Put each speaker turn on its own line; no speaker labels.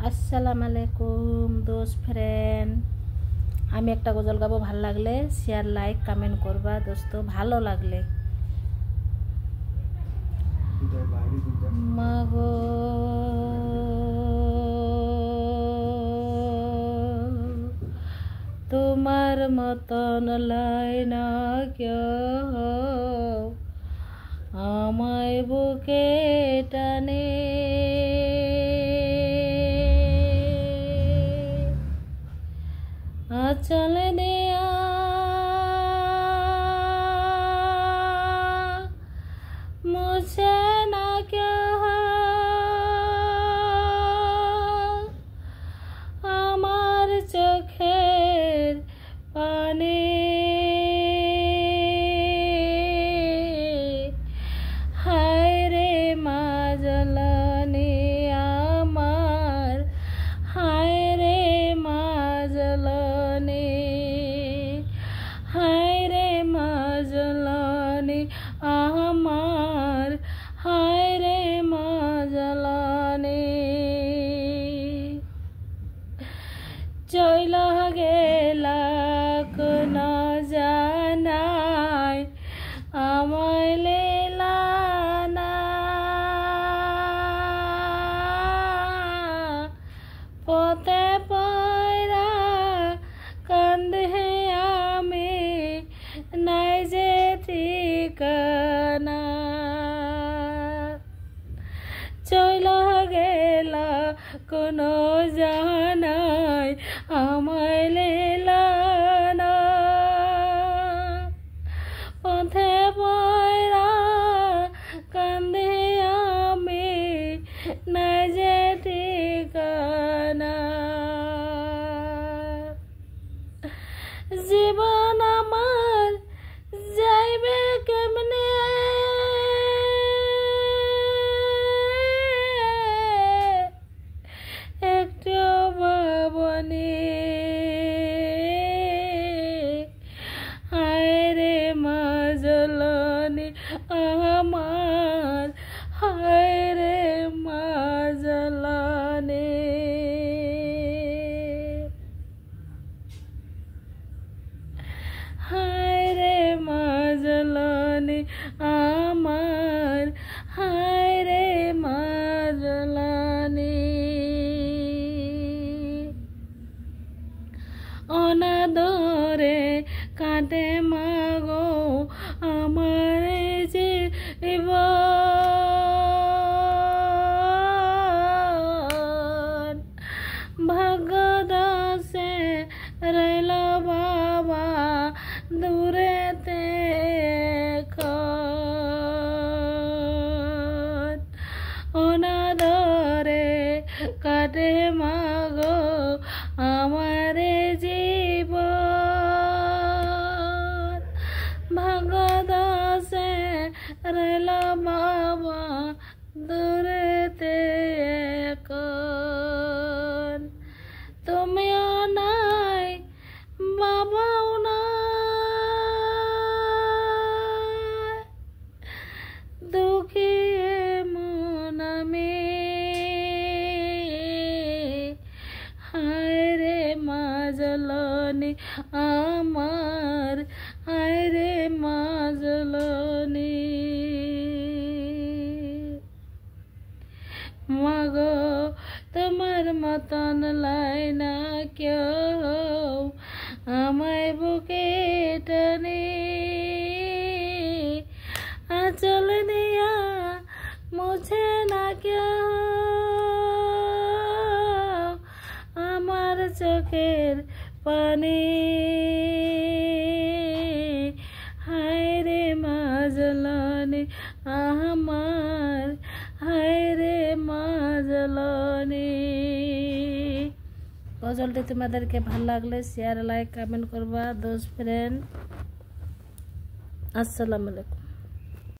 আসসালামু আলাইকুম দোস্ত ফ্রেন্ড। আমি একটা গজল গাবো, ভালো লাগলে শেয়ার লাইক কমেন্ট করবা দোস্ত। ভালো লাগলে মাগো তোমার মতন লাইনা কেউ আমায় বুকে টানে, আঁচল দেয়া মুছে না কেউ আমার চোখের পানে, হায় রে মা জ্বালানি আমার, হায় রে মা জ্বালানি, হায় রে মা জ্বালানি আমার, হায় রে মা জ্বালানি। চইলা গেলা কোন জানাই আমায় লেলা না, পথে পয়রা কান্দে আমি নাই যে ঠিকানা, চইলা গেলা কোন জানাই আমায় লেলা না, পথে পয়রা কান্দে আমি নাই যে ঠিকানা। জীবন আমার যাইবে কেমনে, একটু ভাবনি, হায় রে মা জ্বালানি আমার, হায় রে মা জ্বালানি। হায় রে মা জ্বালানি আমার, হায় রে মা জ্বালানি। অনাদরে কাটে মাগো আমার জীবন, ভাগ্য দাসে রইল বাবা দূরেতে এখন, অনাদরে কাটে মাগো আমার জীবন, ভাগ্য দাসে রইল বাবা দূরেতে এখন, তুমিও নাই বাবাও নাই, দুঃখী মন আমি, হায় রে মা জ্বালানি আমার, হায় রে মা জ্বালানি। মাগো তোমার মতন লাইনা কেউ আমায় বুকে টানে, আঁচল দিয়া মুছে না কেউ আমার চোখের পানি, হায় রে মা জ্বালানি আমার, হায় রে মা জ্বালানি। গজলটি তোমাদেরকে ভালো লাগলে শেয়ার লাইক কমেন্ট করবা দোস্ত ফ্রেন্ড। আসসালামু আলাইকুম।